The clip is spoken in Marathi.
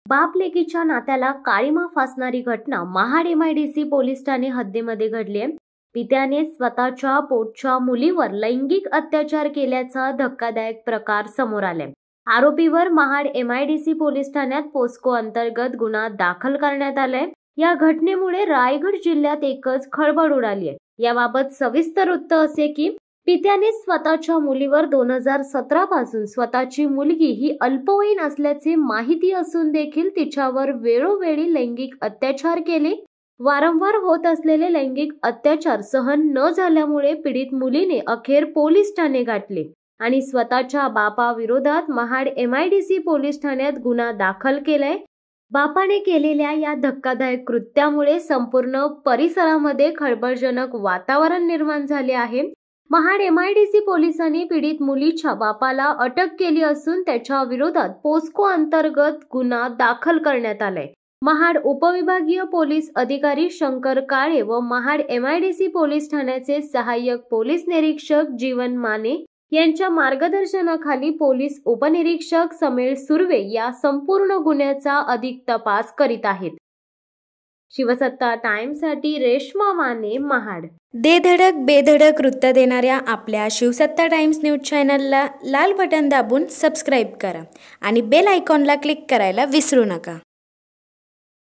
बाप लेकीच्या नात्याला काळीमा फासणारी घटना महाड MIDC पोलीस ठाणे हद्दीमध्ये घडली आहे। पित्याने स्वतःच्या पोटच्या मुलीवर लैंगिक अत्याचार केल्याचा धक्कादायक प्रकार समोर आलाय। आरोपीवर महाड MIDC पोलीस ठाण्यात पोस्को अंतर्गत गुन्हा दाखल करण्यात आलाय। या घटनेमुळे रायगड जिल्ह्यात एकच खळबळ उडाली आहे। याबाबत सविस्तर वृत्त असे की पित्याने स्वतःच्या मुलीवर 2017 पासून स्वतःची मुलगी ही अल्पवयीन असल्याचे माहिती असून देखील तिच्यावर वेळोवेळी लैंगिक अत्याचार केले। वारंवार होत असलेले लैंगिक अत्याचार सहन न झाल्यामुळे पीडित मुलीने अखेर पोलीस ठाणे गाठले आणि स्वतःच्या बापाविरोधात महाड MIDC पोलीस ठाण्यात गुन्हा दाखल केलाय। बापाने केलेल्या या धक्कादायक कृत्यामुळे संपूर्ण परिसरामध्ये खळबळजनक वातावरण निर्माण झाले आहे। महाड MIDC पोलिसांनी पीडित मुलीच्या बापाला अटक केली असून त्याच्या विरोधात पोस्को अंतर्गत गुन्हा दाखल करण्यात आलाय। महाड उपविभागीय पोलीस अधिकारी शंकर काळे व महाड MIDC पोलीस ठाण्याचे सहाय्यक पोलीस निरीक्षक जीवन माने यांच्या मार्गदर्शनाखाली पोलीस उपनिरीक्षक समीर सुर्वे या संपूर्ण गुन्ह्याचा अधिक तपास करीत आहेत। शिवसत्ता टाइम्ससाठी रेश्मा माने, महाड। दे धडक बेधडक वृत्त देणाऱ्या आपल्या शिवसत्ता टाइम्स न्यूज चॅनलला लाल बटन दाबून सबस्क्राईब करा आणि बेल आयकॉनला क्लिक करायला विसरू नका।